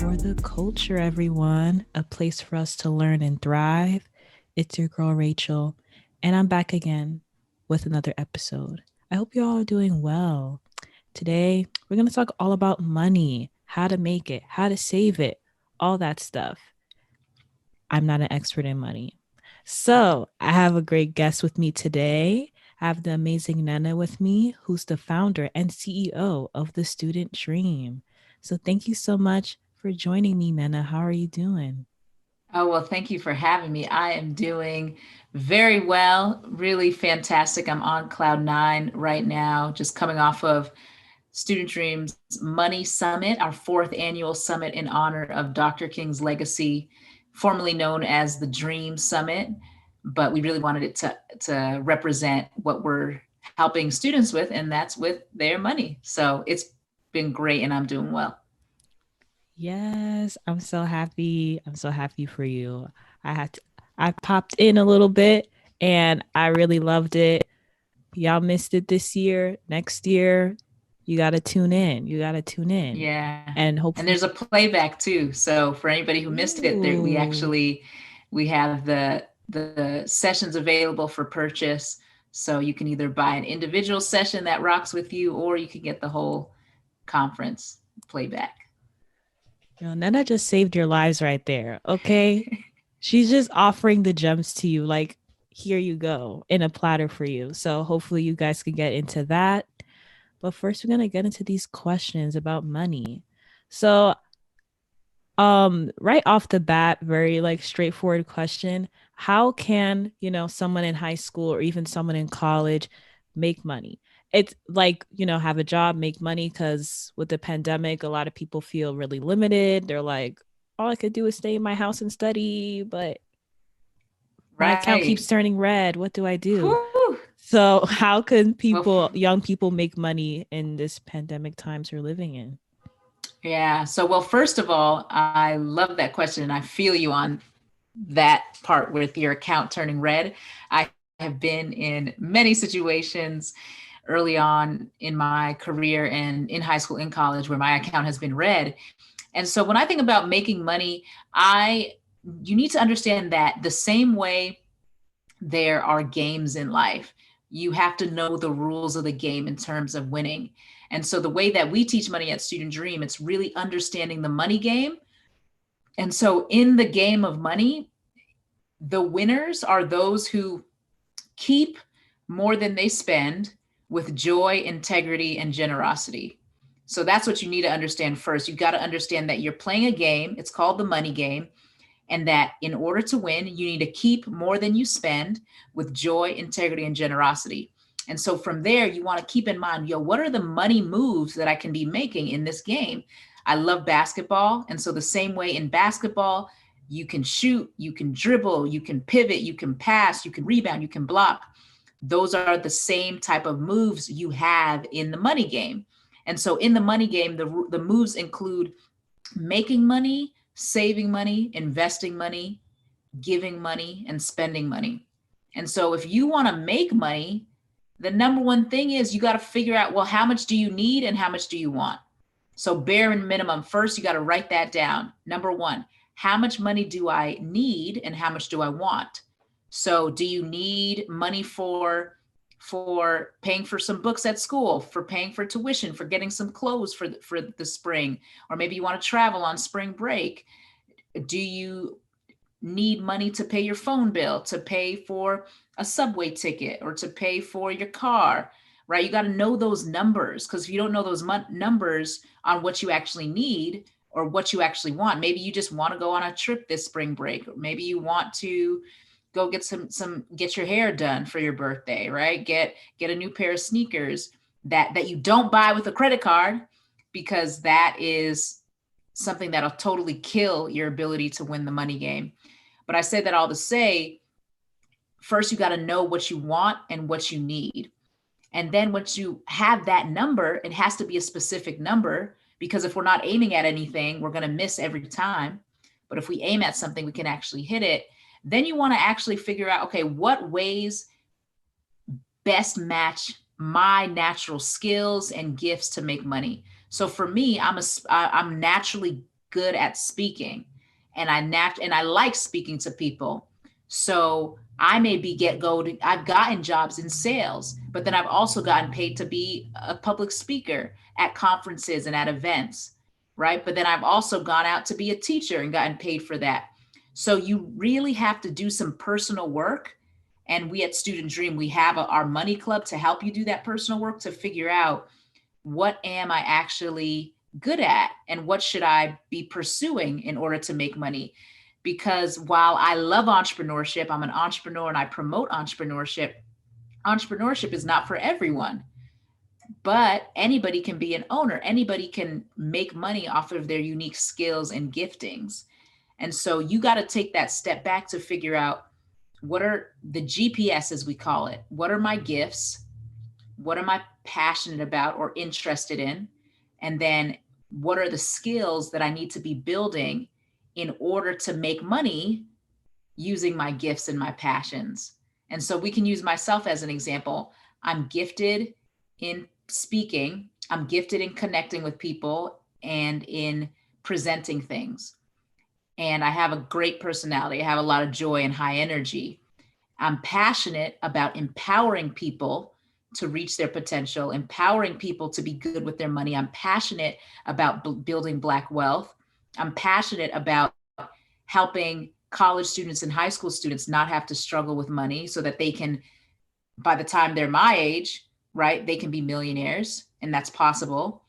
for the culture, everyone. A place for us to learn and thrive. It's your girl, Rachel, and I'm back again with another episode. I hope you all are doing well. Today, we're going to talk all about money, how to make it, how to save it, all that stuff. I'm not an expert in money. So, I have a great guest with me today. I have the amazing Nena with me, who's the founder and CEO of The Student Dream. So, thank you so much for joining me, Nena. How are you doing? Oh, well, thank you for having me. I am doing very well, really fantastic. I'm on cloud nine right now, just coming off of Student Dreams Money Summit, our fourth annual summit in honor of Dr. King's legacy, formerly known as the Dream Summit. But we really wanted it to represent what we're helping students with, and that's with their money. So it's been great, and I'm doing well. Yes, I'm so happy. I'm so happy for you. I had to, I popped in a little bit and I really loved it. Y'all missed it this year. Next year, you got to tune in. You got to tune in. Yeah. And And there's hopefully, a playback too. So for anybody who missed it, there ooh, we have the sessions available for purchase. So you can either buy an individual session that rocks with you, or you can get the whole conference playback. Nana just saved your lives right there. Okay. She's just offering the gems to you. Like, here you go in a platter for you. So hopefully you guys can get into that. But first, we're going to get into these questions about money. So, right off the bat, very like straightforward question. How can, someone in high school or even someone in college make money? It's like, have a job, make money, because with the pandemic, a lot of people feel really limited. They're like, all I could do is stay in my house and study, but my account keeps Right. turning red. What do I do? Whew. So, how can Well, young people make money in this pandemic times we're living in? yeah. So, well, first of all, I love that question, and I feel you on that part with your account turning red. I have been in many situations early on in my career and in high school, in college, where my account has been red. And so when I think about making money, I you need to understand that the same way there are games in life, you have to know the rules of the game in terms of winning. And so the way that we teach money at Student Dream, it's really understanding the money game. And so in the game of money, the winners are those who keep more than they spend with joy, integrity, and generosity. So that's what you need to understand first. You've got to understand that you're playing a game. It's called the money game. And that in order to win, you need to keep more than you spend with joy, integrity, and generosity. And so from there, you want to keep in mind, what are the money moves that I can be making in this game? I love basketball. And so the same way in basketball, you can shoot, you can dribble, you can pivot, you can pass, you can rebound, you can block. Those are the same type of moves you have in the money game. And so in the money game, the moves include making money, saving money, investing money, giving money, and spending money. And so if you want to make money, the number one thing is you got to figure out, well, how much do you need and how much do you want? So bare and minimum, first you got to write that down. Number one, how much money do I need and how much do I want? So do you need money for paying for some books at school, for paying for tuition, for getting some clothes for the spring, or maybe you want to travel on spring break? Do you need money to pay your phone bill, to pay for a subway ticket, or to pay for your car? Right? You got to know those numbers, because if you don't know those numbers on what you actually need or what you actually want, maybe you just want to go on a trip this spring break, or maybe you want to go get get your hair done for your birthday, right? Get a new pair of sneakers that you don't buy with a credit card, because that is something that'll totally kill your ability to win the money game. But I say that all to say, first you got to know what you want and what you need. And then once you have that number, it has to be a specific number, because if we're not aiming at anything, we're going to miss every time. But if we aim at something, we can actually hit it. Then you want to actually figure out, okay, what ways best match my natural skills and gifts to make money. So for me, I'm naturally good at speaking, and I like speaking to people. So I may be I've gotten jobs in sales, but then I've also gotten paid to be a public speaker at conferences and at events, right? But then I've also gone out to be a teacher and gotten paid for that. So you really have to do some personal work. And we at Student Dream, we have our money club to help you do that personal work, to figure out, what am I actually good at and what should I be pursuing in order to make money? Because while I love entrepreneurship, I'm an entrepreneur and I promote entrepreneurship. Entrepreneurship is not for everyone, but anybody can be an owner. Anybody can make money off of their unique skills and giftings. And so you got to take that step back to figure out, what are the GPS, as we call it? What are my gifts? What am I passionate about or interested in? And then what are the skills that I need to be building in order to make money using my gifts and my passions? And so we can use myself as an example. I'm gifted in speaking, I'm gifted in connecting with people and in presenting things. And I have a great personality. I have a lot of joy and high energy. I'm passionate about empowering people to reach their potential, empowering people to be good with their money. I'm passionate about building Black wealth. I'm passionate about helping college students and high school students not have to struggle with money, so that they can, by the time they're my age, right, they can be millionaires, and that's possible.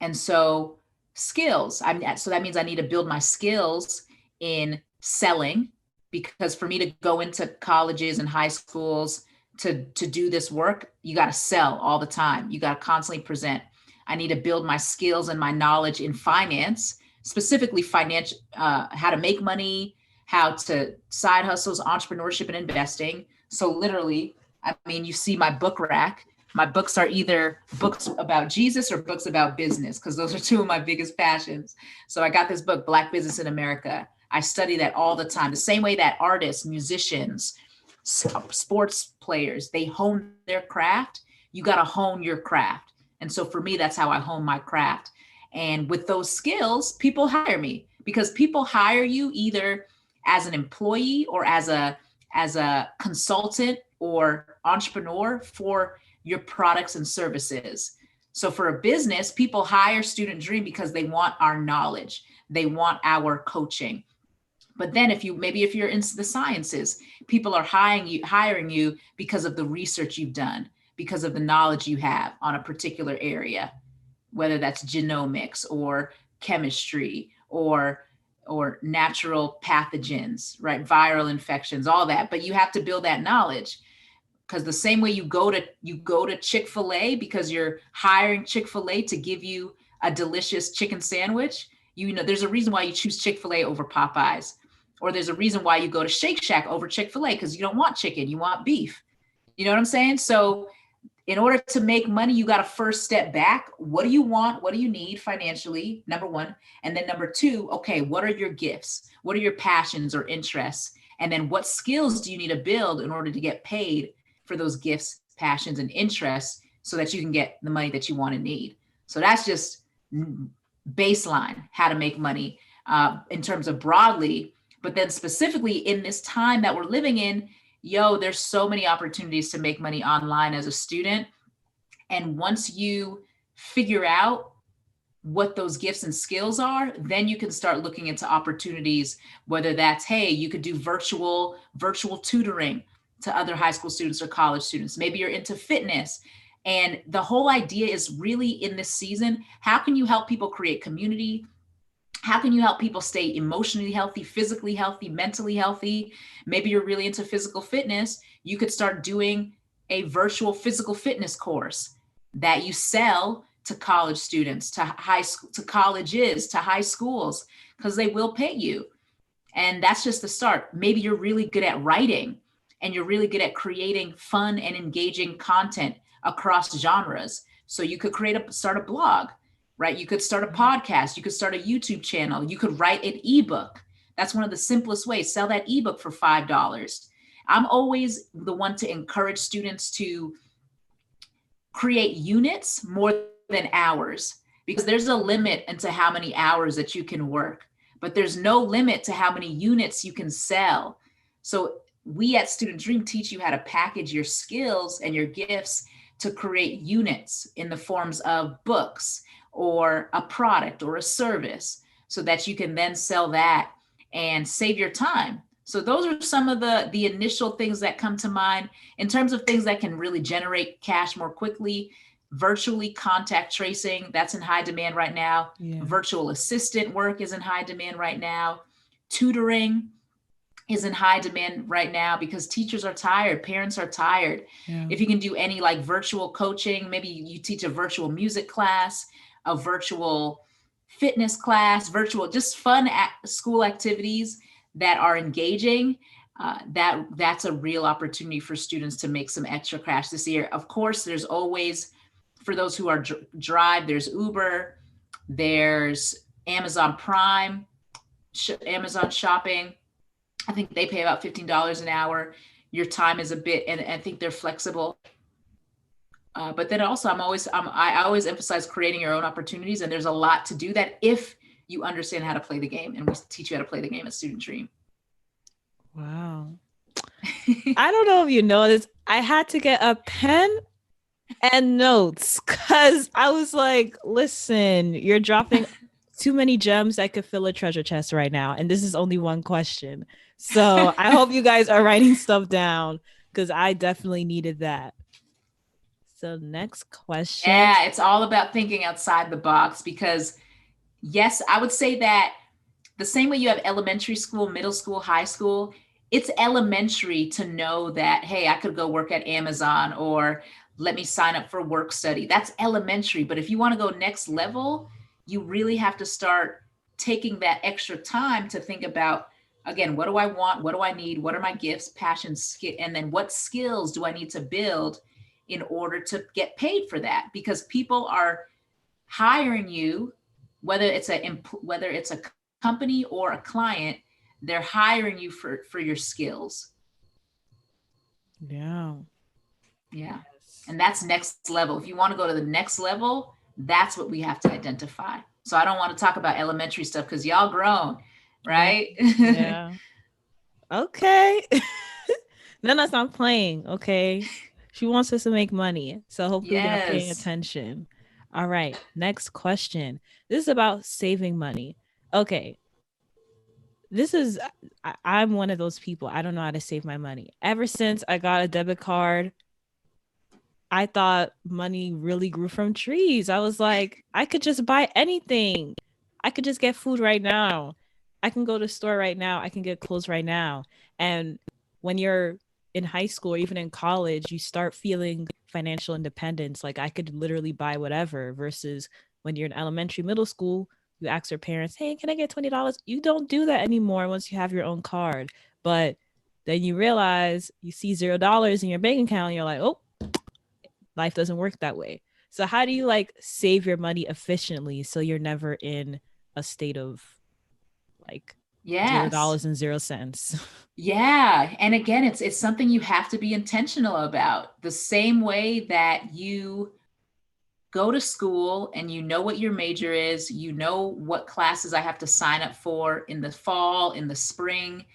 And so so that means I need to build my skills in selling, because for me to go into colleges and high schools to do this work, you got to sell all the time. You got to constantly present. I need to build my skills and my knowledge in finance, specifically financial, how to make money, how to side hustles, entrepreneurship, and investing. So literally, I mean, you see my book rack. My books are either books about Jesus or books about business, because those are two of my biggest passions. So I got this book, Black Business in America. I study that all the time. The same way that artists, musicians, sports players, they hone their craft. You got to hone your craft. And so for me, that's how I hone my craft. And with those skills, people hire me, because people hire you either as an employee or as a consultant or entrepreneur for your products and services. So for a business, people hire Student Dream because they want our knowledge. They want our coaching. But then if you're into the sciences, people are hiring you because of the research you've done, because of the knowledge you have on a particular area, whether that's genomics or chemistry or natural pathogens, right? Viral infections, all that. But you have to build that knowledge, because the same way you go to Chick-fil-A because you're hiring Chick-fil-A to give you a delicious chicken sandwich. There's a reason why you choose Chick-fil-A over Popeyes, or there's a reason why you go to Shake Shack over Chick-fil-A, because you don't want chicken, you want beef. You know what I'm saying? So in order to make money, you got to first step back. What do you want? What do you need financially? Number one. And then number two, okay, what are your gifts? What are your passions or interests? And then what skills do you need to build in order to get paid for those gifts, passions, and interests, so that you can get the money that you want and need? So that's just baseline how to make money in terms of broadly. But then specifically in this time that we're living in, there's so many opportunities to make money online as a student. And once you figure out what those gifts and skills are, then you can start looking into opportunities, whether that's, hey, you could do virtual tutoring to other high school students or college students. Maybe you're into fitness. And the whole idea is really, in this season, how can you help people create community? How can you help people stay emotionally healthy, physically healthy, mentally healthy? Maybe you're really into physical fitness. You could start doing a virtual physical fitness course that you sell to college students, to high school, to colleges, to high schools, because they will pay you. And that's just the start. Maybe you're really good at writing and you're really good at creating fun and engaging content across genres. So you could start a blog, right? You could start a podcast. You could start a YouTube channel. You could write an ebook. That's one of the simplest ways. Sell that ebook for $5. I'm always the one to encourage students to create units more than hours, because there's a limit into how many hours that you can work, but there's no limit to how many units you can sell. So we at Student Dream teach you how to package your skills and your gifts to create units in the forms of books or a product or a service so that you can then sell that and save your time. So those are some of the initial things that come to mind in terms of things that can really generate cash more quickly. Virtually contact tracing, that's in high demand right now. Yeah. Virtual assistant work is in high demand right now. Tutoring is in high demand right now because teachers are tired, parents are tired. Yeah. If you can do any like virtual coaching, maybe you teach a virtual music class, a virtual fitness class, virtual, just fun school activities that are engaging. That's a real opportunity for students to make some extra cash this year. Of course, there's always, for those who are drive, there's Uber, there's Amazon Prime, Amazon Shopping. I think they pay about $15 an hour. Your time is a bit, and I think they're flexible. But then also, I always emphasize creating your own opportunities, and there's a lot to do that if you understand how to play the game, and we teach you how to play the game at Student Dream. Wow. I don't know if you noticed, I had to get a pen and notes because I was like, listen, you're dropping too many gems that could fill a treasure chest right now. And this is only one question. So I hope you guys are writing stuff down because I definitely needed that. So, next question. Yeah, it's all about thinking outside the box because, yes, I would say that the same way you have elementary school, middle school, high school, it's elementary to know that, hey, I could go work at Amazon or let me sign up for work study. That's elementary. But if you want to go next level, you really have to start taking that extra time to think about, again, what do I want? What do I need? What are my gifts, passions, and then what skills do I need to build in order to get paid for that? Because people are hiring you, whether it's a company or a client, they're hiring you for your skills. Yeah. Yeah. Yes. And that's next level. If you want to go to the next level, that's what we have to identify. So I don't want to talk about elementary stuff because y'all grown, Yeah. right? Yeah. Okay. Nena's not playing. Okay. She wants us to make money. So hopefully y'all paying Yes. attention. All right. Next question. This is about saving money. Okay. This is, I'm one of those people. I don't know how to save my money. Ever since I got a debit card, I thought money really grew from trees. I was like, I could just buy anything. I could just get food right now. I can go to the store right now. I can get clothes right now. And when you're in high school or even in college, you start feeling financial independence. Like I could literally buy whatever versus when you're in elementary, middle school, you ask your parents, hey, can I get $20? You don't do that anymore once you have your own card. But then you realize you see $0 in your bank account and you're like, oh, life doesn't work that way. So how do you like save your money efficiently so you're never in a state of like zero Yes. dollars and 0 cents? Yeah. And again, it's something you have to be intentional about. The same way that you go to school and you know what your major is, you know what classes I have to sign up for in the fall, in the spring,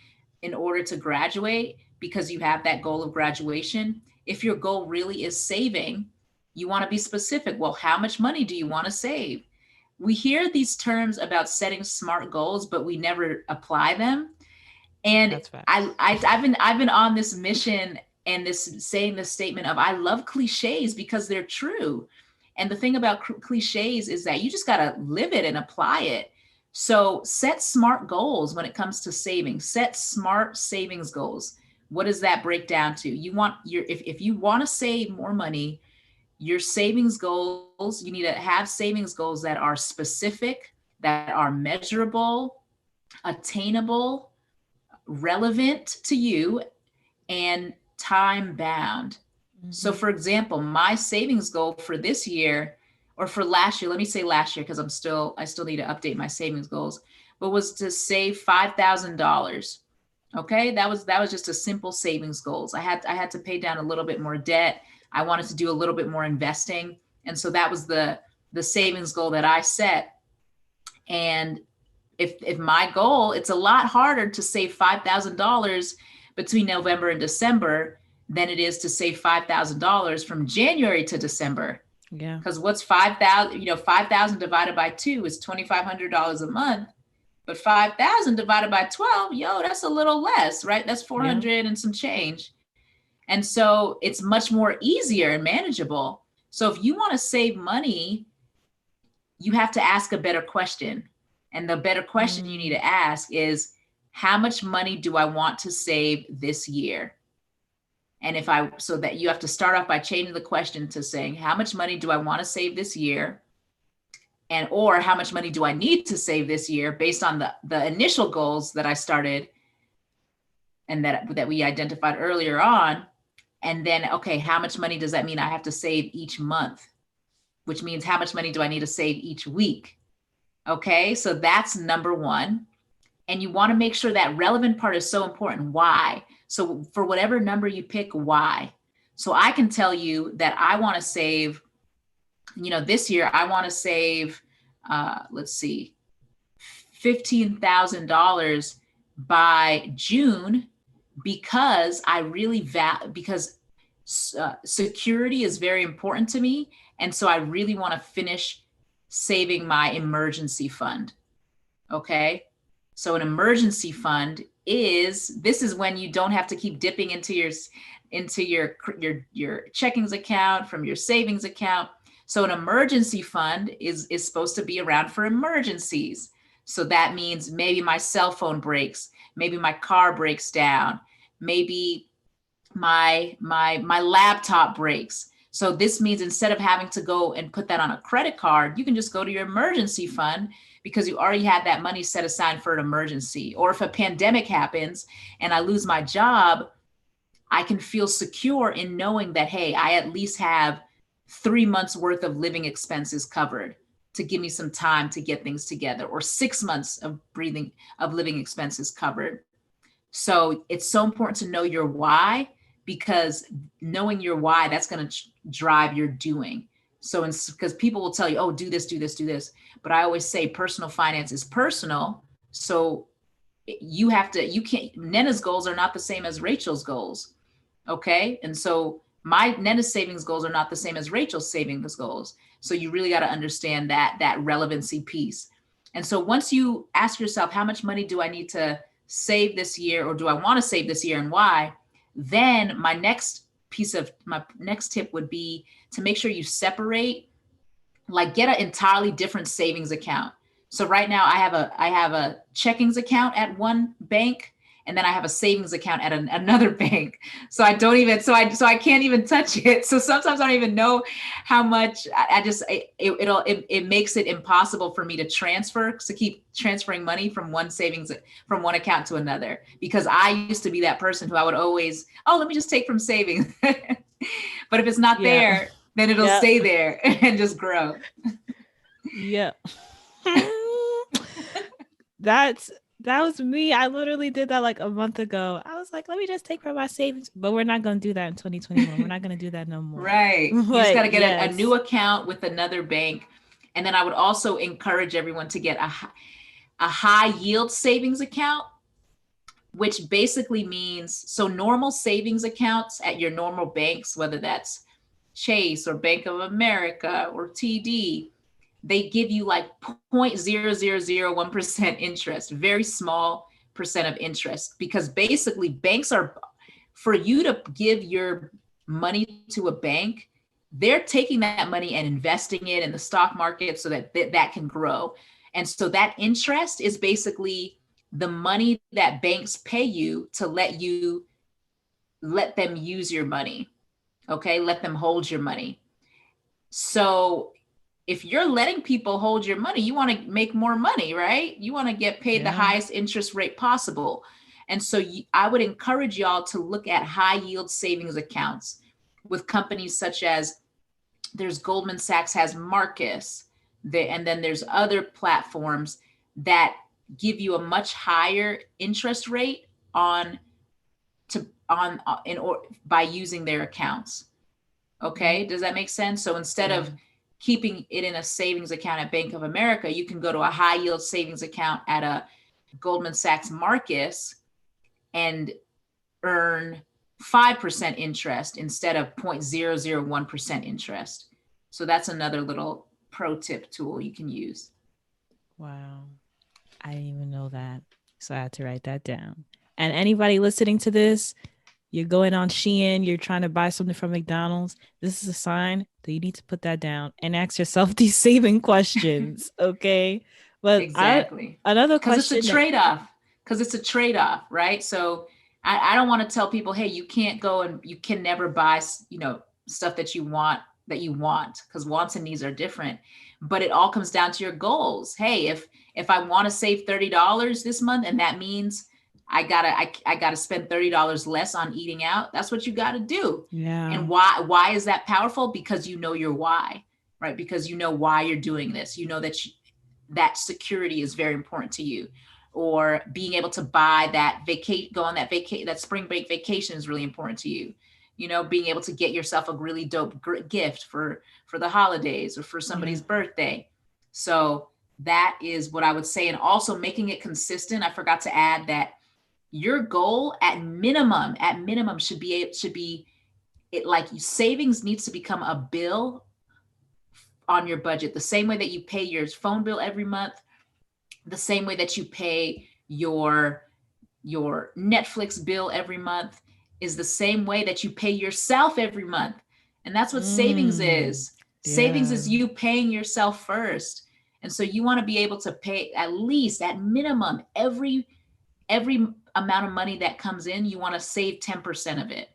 in order to graduate, because you have that goal of graduation. If your goal really is saving, you want to be specific. Well, how much money do you want to save? We hear these terms about setting smart goals, but we never apply them. And That's facts. I've been on this mission and this saying this statement of I love cliches because they're true. And the thing about cliches is that you just got to live it and apply it. So set smart goals when it comes to saving. Set smart savings goals. What does that break down to? You want your if you want to save more money, your savings goals, you need to have savings goals that are specific, that are measurable, attainable, relevant to you, and time bound. So, Mm-hmm. for example, my savings goal for this year or for last year, let me say last year because I still need to update my savings goals, but was to save $5,000. Okay, that was just a simple savings goals. I had to pay down a little bit more debt. I wanted to do a little bit more investing, and so that was the savings goal that I set. And if my goal, it's a lot harder to save $5,000 between November and December than it is to save $5,000 from January to December. Yeah. Because what's 5,000, 5,000 divided by 2 is $2,500 a month. But 5,000 divided by 12, that's a little less, right? That's 400 and some change. And so it's much more easier and manageable. So if you want to save money, you have to ask a better question. And the better question you need to ask is, how much money do I want to save this year? And so that you have to start off by changing the question to saying, how much money do I want to save this year? And, or how much money do I need to save this year based on the initial goals that I started and that we identified earlier on. And then, okay, how much money does that mean I have to save each month? Which means how much money do I need to save each week? Okay, so that's number one. And you want to make sure that relevant part is so important. Why? So for whatever number you pick, why? So I can tell you that I want to save, this year I want to save, let's see, $15,000 by June, because I really because security is very important to me. And so I really want to finish saving my emergency fund. Okay. So an emergency fund this is when you don't have to keep dipping into your checkings account from your savings account. So an emergency fund is supposed to be around for emergencies. So that means maybe my cell phone breaks, maybe my car breaks down, maybe my laptop breaks. So this means instead of having to go and put that on a credit card, you can just go to your emergency fund, because you already had that money set aside for an emergency. Or if a pandemic happens and I lose my job, I can feel secure in knowing that, hey, I at least have 3 months worth of living expenses covered to give me some time to get things together, or 6 months of living expenses covered. So it's so important to know your why, because knowing your why, that's going to drive your doing. So because people will tell you, oh, do this, do this, do this. But I always say personal finance is personal. So you can't, Nena's goals are not the same as Rachel's goals. Okay. And so Nena's savings goals are not the same as Rachel's savings goals. So you really got to understand that relevancy piece. And so once you ask yourself, how much money do I need to save this year, or do I want to save this year, and why? Then my next tip would be to make sure you separate, like get an entirely different savings account. So right now I have a checkings account at one bank, and then I have a savings account at another bank. So I can't even touch it. So sometimes I don't even know how much. It makes it impossible for me to keep transferring money from one account to another, because I used to be that person who I would always, let me just take from savings. But if it's not there, then it'll stay there and just grow. Yeah. That was me. I literally did that like a month ago. I was like, let me just take from my savings. But we're not going to do that in 2021. We're not going to do that no more. Right. You just got to get a new account with another bank. And then I would also encourage everyone to get a high yield savings account, which basically means, so normal savings accounts at your normal banks, whether that's Chase or Bank of America or TD, they give you like 0.0001% interest, very small percent of interest, because basically banks are, for you to give your money to a bank, they're taking that money and investing it in the stock market so that can grow. And so that interest is basically the money that banks pay you to let them use your money. Okay, let them hold your money. So if you're letting people hold your money, you want to make more money, right? You want to get paid the highest interest rate possible. And so I would encourage y'all to look at high yield savings accounts with companies such as, there's Goldman Sachs has Marcus, and then there's other platforms that give you a much higher interest rate by using their accounts. Okay, does that make sense? So instead of keeping it in a savings account at Bank of America, you can go to a high yield savings account at a Goldman Sachs Marcus and earn 5% interest instead of 0.001% interest. So that's another little pro tip tool you can use. Wow. I didn't even know that. So I had to write that down. And anybody listening to this, you're going on Shein, you're trying to buy something from McDonald's. This is a sign that you need to put that down and ask yourself these saving questions. Okay. But Exactly. another Because it's a question that, trade-off. Because it's a trade-off, right? So I don't want to tell people, hey, you can't go and you can never buy, stuff that you want, because wants and needs are different. But it all comes down to your goals. Hey, if I want to save $30 this month, and that means I gotta spend $30 less on eating out, that's what you gotta do. yeah. And why is that powerful? Because you know your why, right? Because you know why you're doing this. You know that security is very important to you, or being able to buy go on that spring break vacation is really important to you. Being able to get yourself a really dope gift for the holidays or for somebody's birthday. So that is what I would say. And also making it consistent. I forgot to add that your goal at minimum should be it, like savings needs to become a bill on your budget, the same way that you pay your phone bill every month, the same way that you pay your Netflix bill every month, is the same way that you pay yourself every month. And that's what savings is. Savings is you paying yourself first. And so you want to be able to pay at least, at minimum, every amount of money that comes in, you want to save 10% of it.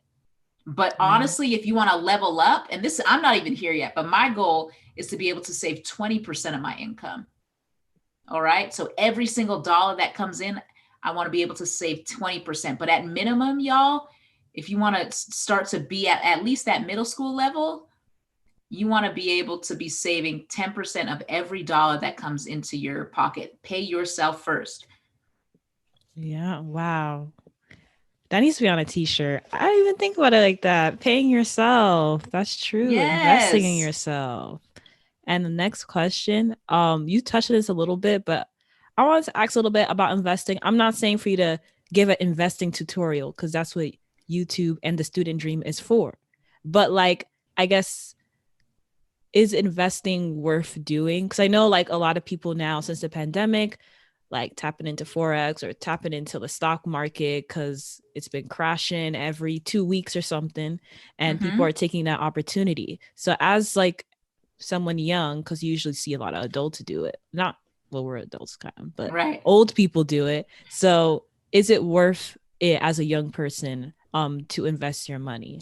But honestly, if you want to level up, and this, I'm not even here yet, but my goal is to be able to save 20% of my income. All right. So every single dollar that comes in, I want to be able to save 20%. But at minimum, y'all, if you want to start to be at least that middle school level, you want to be able to be saving 10% of every dollar that comes into your pocket. Pay yourself first. Yeah. Wow. That needs to be on a t-shirt. I didn't even think about it like that. Paying yourself. That's true. Investing in Yes. yourself. And the next question, you touched on this a little bit, but I wanted to ask a little bit about investing. I'm not saying for you to give an investing tutorial because that's what YouTube and the student dream is for. But like, I guess, is investing worth doing? Because I know like a lot of people now since the pandemic, like tapping into Forex or tapping into the stock market because it's been crashing every 2 weeks or something. And people are taking that opportunity. So as like someone young, because you usually see a lot of adults do it, not, well, we're adults kind of, but Right. old people do it. So is it worth it as a young person to invest your money?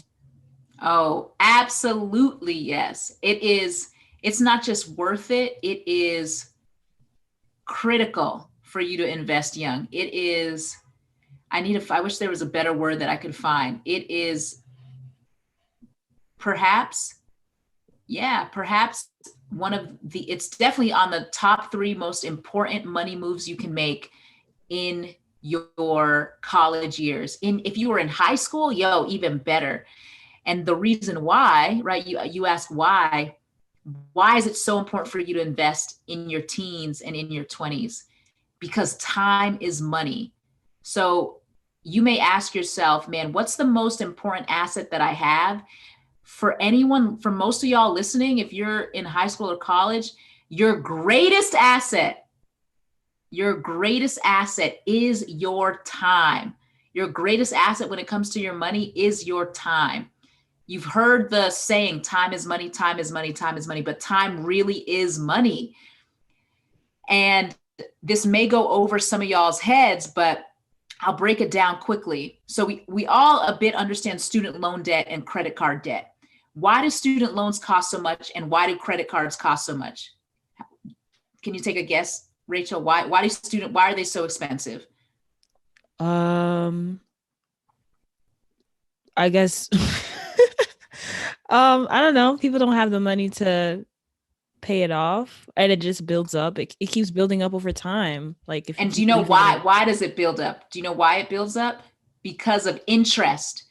Oh, absolutely. Yes. It is. It's not just worth it. It is critical for you to invest young. It is, I wish there was a better word that I could find. It is perhaps, perhaps one of it's definitely on the top 3 most important money moves you can make in your college years. If you were in high school, even better. And the reason why, right? You ask why is it so important for you to invest in your teens and in your 20s? Because time is money. So you may ask yourself, man, what's the most important asset that I have? For most of y'all listening, if you're in high school or college, your greatest asset is your time. Your greatest asset when it comes to your money is your time. You've heard the saying, time is money, time is money, time is money, but time really is money. And this may go over some of y'all's heads, but I'll break it down quickly. So we all a bit understand student loan debt and credit card debt. Why do student loans cost so much, and why do credit cards cost so much? Can you take a guess, Rachel? Why are they so expensive? I guess I don't know. People don't have the money to pay it off, and it just builds up. It keeps building up over time. Like if you And do you keep know leaving why? it. Why does it build up? Do you know why it builds up? Because of interest,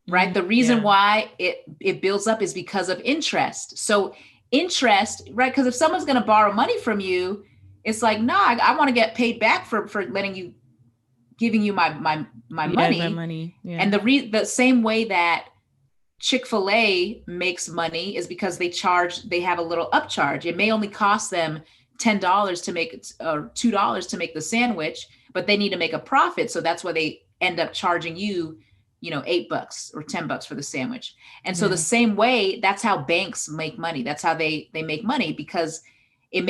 right? The reason Yeah. why it builds up is because of interest. So interest, right? Because if someone's going to borrow money from you, it's like, nah, I want to get paid back for letting you, giving you my Yeah, my money. money. Yeah. And the same way that Chick-fil-A makes money is because they have a little upcharge. It may only cost them $10 to make it, or $2 to make the sandwich, but they need to make a profit. So that's why they end up charging you, $8 or $10 for the sandwich. And so the Yeah. same way, that's how banks make money. That's how they make money, because it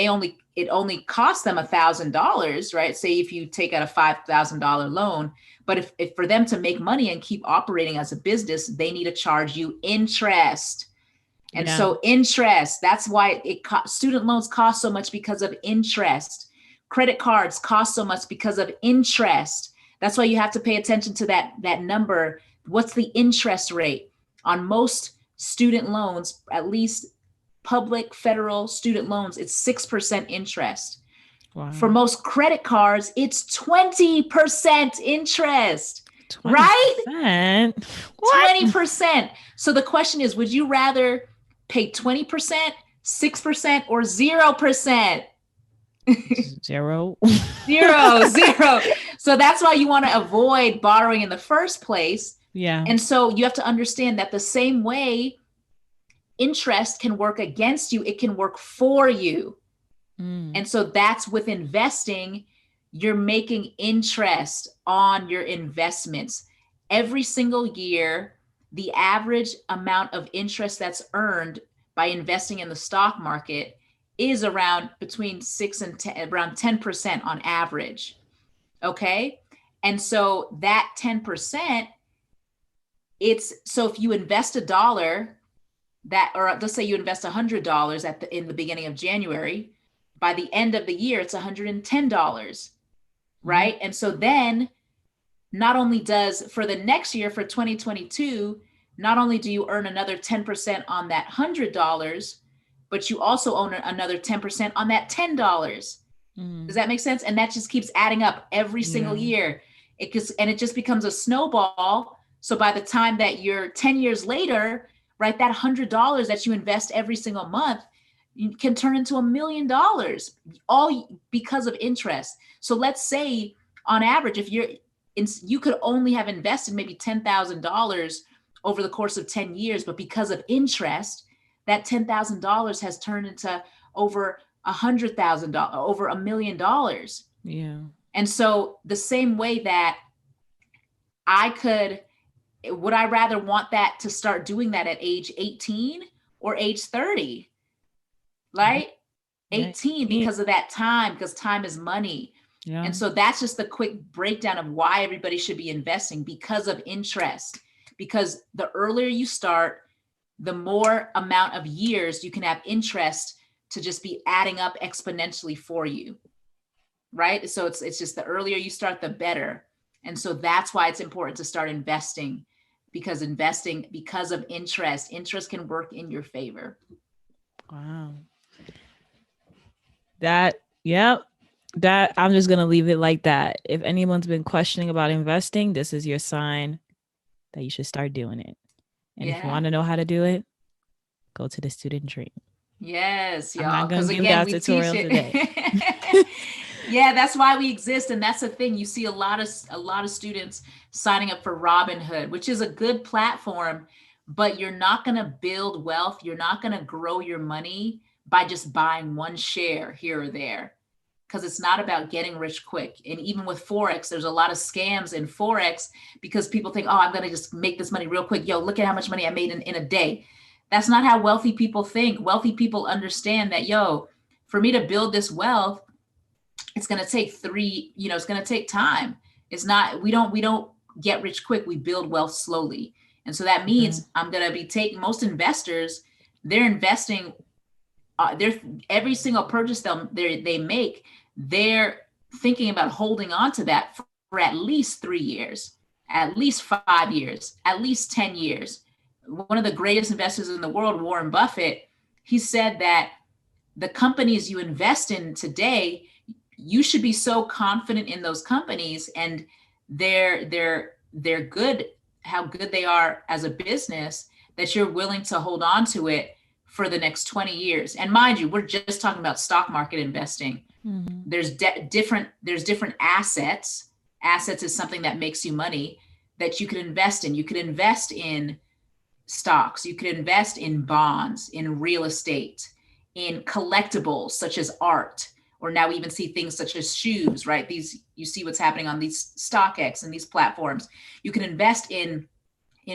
only costs them $1,000, right? Say if you take out a $5,000 loan, but if for them to make money and keep operating as a business, they need to charge you interest. And Yeah. so interest, that's why student loans cost so much, because of interest. Credit cards cost so much because of interest. That's why you have to pay attention to that number. What's the interest rate on most student loans? At least public federal student loans, it's 6% interest. For Wow. most credit cards, it's 20% interest, right? 20%. What? 20%. So the question is, would you rather pay 20%, 6%, or 0%? Zero. Zero, zero. So that's why you want to avoid borrowing in the first place. Yeah. And so you have to understand that the same way interest can work against you, it can work for you. And so that's with investing, you're making interest on your investments. Every single year, the average amount of interest that's earned by investing in the stock market is around between 6 and 10, around 10% on average. Okay. And so that 10%, so if you invest $1, or let's say you invest $100 in the beginning of January, by the end of the year, it's $110, right? And so then not only for the next year, for 2022, not only do you earn another 10% on that $100, but you also earn another 10% on that $10. Does that make sense? And that just keeps adding up every single year. It just becomes a snowball. So by the time that you're 10 years later, right, that $100 that you invest every single month, you can turn into $1 million, all because of interest. So let's say on average, if you could only have invested maybe $10,000 over the course of 10 years, but because of interest, that $10,000 has turned into over $100,000, over $1 million. Yeah. And so the same way that would I rather want that to start doing that at age 18 or age 30? Right? 18, because of that time, because time is money. Yeah. And so that's just the quick breakdown of why everybody should be investing, because of interest. Because the earlier you start, the more amount of years you can have interest to just be adding up exponentially for you. Right? So it's just the earlier you start, the better. And so that's why it's important to start investing, because of interest can work in your favor. Wow. That I'm just going to leave it like that. If anyone's been questioning about investing, this is your sign that you should start doing it. And if you want to know how to do it, go to the student dream. Yes, y'all. I'm not going to give again, that tutorial today. Yeah, that's why we exist. And that's the thing. You see a lot of students signing up for Robinhood, which is a good platform, but you're not going to build wealth. You're not going to grow your money by just buying one share here or there, because it's not about getting rich quick. And even with Forex, there's a lot of scams in Forex, because people think, oh, I'm going to just make this money real quick. Yo, look at how much money I made in a day. That's not how wealthy people think. Wealthy people understand that, for me to build this wealth, it's going to take it's going to take time. It's not, we don't get rich quick. We build wealth slowly. And so that means I'm going to be taking, most investors, they're investing, every single purchase they make, they're thinking about holding on to that for at least 3 years, at least 5 years, at least 10 years. One of the greatest investors in the world, Warren Buffett, he said that the companies you invest in today, you should be so confident in those companies and they're good, how good they are as a business, that you're willing to hold on to it for the next 20 years. And mind you, we're just talking about stock market investing. Mm-hmm. There's different assets. Assets is something that makes you money that you could invest in. You could invest in stocks, you could invest in bonds, in real estate, in collectibles such as art, or now we even see things such as shoes, right? These, you see what's happening on these StockX and these platforms. You can invest in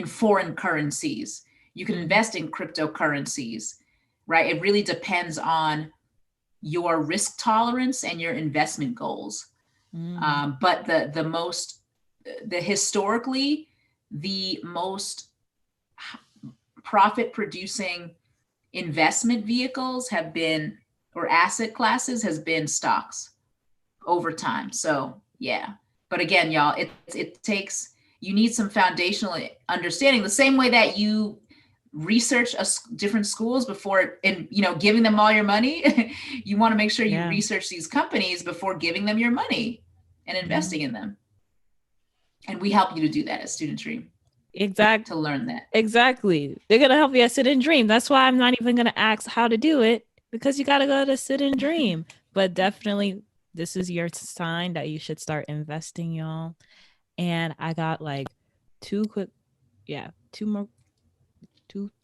foreign currencies. You can Mm-hmm. invest in cryptocurrencies, right? It really depends on your risk tolerance and your investment goals. Mm-hmm. But the historically, the most profit producing investment vehicles have been, or asset classes has been stocks over time. So yeah, but again, y'all, it takes, you need some foundational understanding, the same way that you research different schools before, and giving them all your money. You want to make sure you Yeah. research these companies before giving them your money and Yeah. investing in them. And we help you to do that at Student Dream, Exact. to learn that. Exactly. They're gonna help you at Sit and Dream. That's why I'm not even gonna ask how to do it because you gotta go to Sit and Dream. But definitely, this is your sign that you should start investing, y'all. And I got like two quick, yeah, three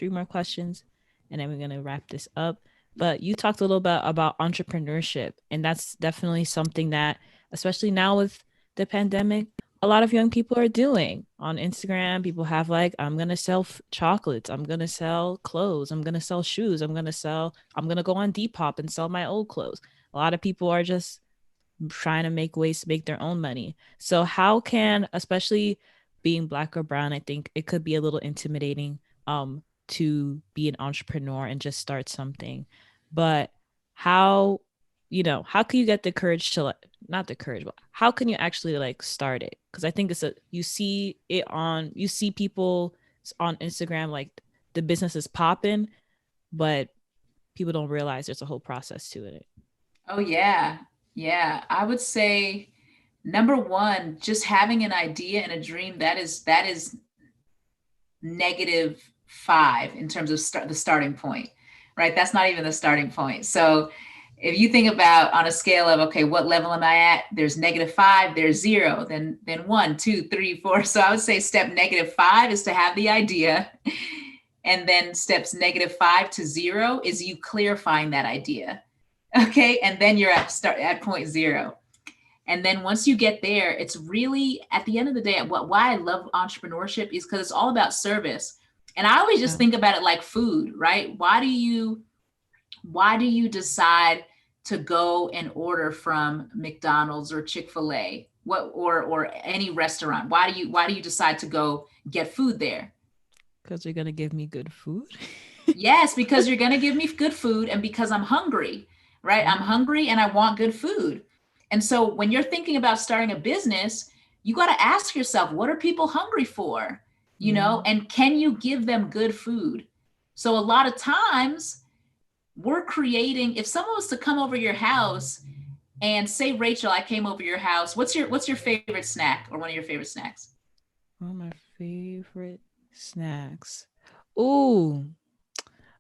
more questions, and then we're gonna wrap this up. But you talked a little bit about entrepreneurship, and that's definitely something that, especially now with the pandemic, a lot of young people are doing on Instagram. People have like, I'm gonna sell chocolates, I'm gonna sell clothes, I'm gonna sell shoes, I'm gonna go on Depop and sell my old clothes. A lot of people are just trying to make ways to make their own money. So how can, especially being black or brown, I think it could be a little intimidating to be an entrepreneur and just start something. But how, how can you get the courage to like, not the courage, but how can you actually like start it? Because I think you see people on Instagram like the business is popping, but people don't realize there's a whole process to it. Oh yeah. Yeah. I would say number one, just having an idea and a dream, that is -5 in terms of the starting point, right? That's not even the starting point. So if you think about on a scale of, okay, what level am I at? There's -5, there's 0, then 1, 2, 3, 4. So I would say step -5 is to have the idea. And then steps -5 to 0 is you clarifying that idea. Okay. And then you're at point 0. And then once you get there, it's really at the end of the day, why I love entrepreneurship is because it's all about service. And I always just Yeah. think about it like food, right? Why do you decide to go and order from McDonald's or Chick-fil-A? What, or any restaurant? Why do you decide to go get food there? Because you're gonna give me good food. Yes, because you're going to give me good food, and because I'm hungry, right? I'm Mhm. hungry and I want good food. And so when you're thinking about starting a business, you got to ask yourself, what are people hungry for? Yeah. And can you give them good food? So a lot of times we're creating, if someone was to come over your house and say, Rachel, I came over your house. What's your favorite snack, or one of your favorite snacks? One of my favorite snacks. Ooh,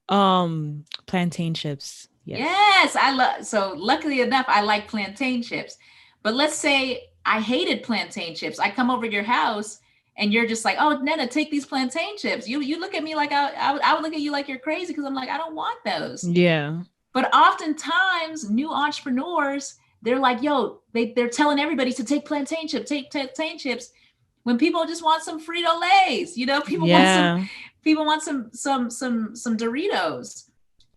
plantain chips. Yes. Yes, I love. So luckily enough, I like plantain chips. But let's say I hated plantain chips. I come over your house and you're just like, "Oh, Nena, take these plantain chips." You look at me like I would look at you like you're crazy, because I'm like, I don't want those. Yeah. But oftentimes, new entrepreneurs, they're like, "Yo," they're telling everybody to take plantain chips, take plantain chips, when people just want some Frito Lays. Yeah. People want some Doritos.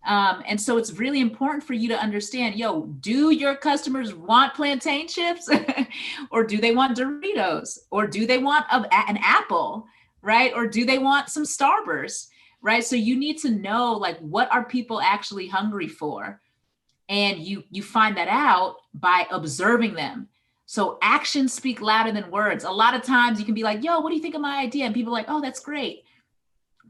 And so it's really important for you to understand, do your customers want plantain chips or do they want Doritos, or do they want an apple, right? Or do they want some Starburst, right? So you need to know, like, what are people actually hungry for? And you find that out by observing them. So actions speak louder than words. A lot of times you can be like, yo, what do you think of my idea? And people are like, oh, that's great.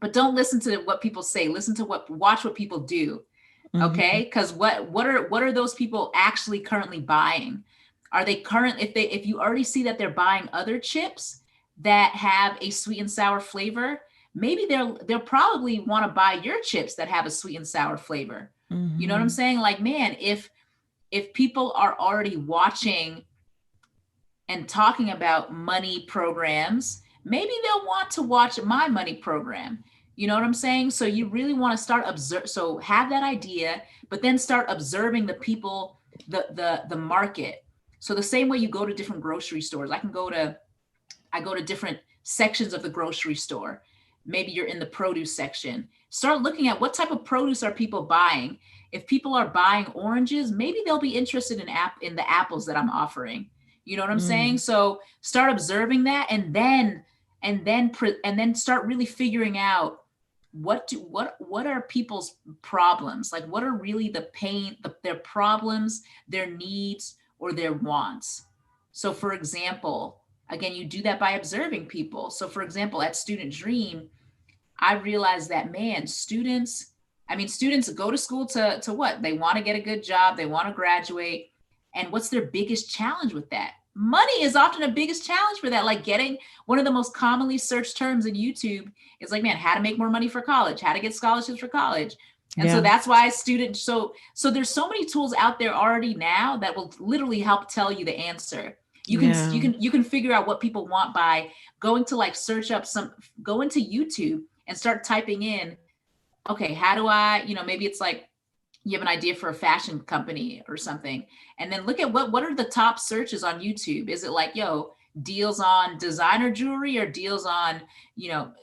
But don't listen to what people say. Watch what people do. Hmm. Okay, because what are those people actually currently buying? Are they current if you already see that they're buying other chips that have a sweet and sour flavor, maybe they'll probably want to buy your chips that have a sweet and sour flavor. You know what I'm Mm-hmm. saying? Like, man, if people are already watching and talking about money programs, maybe they'll want to watch my money program. You know what I'm saying? So you really want to start observe. So have that idea, but then start observing the people, the market. So the same way you go to different grocery stores, I go to different sections of the grocery store. Maybe you're in the produce section. Start looking at what type of produce are people buying. If people are buying oranges, maybe they'll be interested in the apples that I'm offering. You know what I'm saying? Mm. So start observing that, and then start really figuring out what are people's problems, like what are really the pain, their problems, their needs, or their wants. So for example, again, you do that by observing people. So for example, at Student Dream, I realized that, man, students go to school to what? They want to get a good job, they want to graduate. And what's their biggest challenge with that? Money is often the biggest challenge for that. Like, getting one of the most commonly searched terms in YouTube is like, man, how to make more money for college, how to get scholarships for college. And so Yeah. that's why students, so there's so many tools out there already now that will literally help tell you the answer. Yeah. You can figure out what people want by going to, like, search up go into YouTube and start typing in, okay, how do I, maybe it's like you have an idea for a fashion company or something, and then look at what are the top searches on YouTube. Is it like, yo, deals on designer jewelry, or deals on,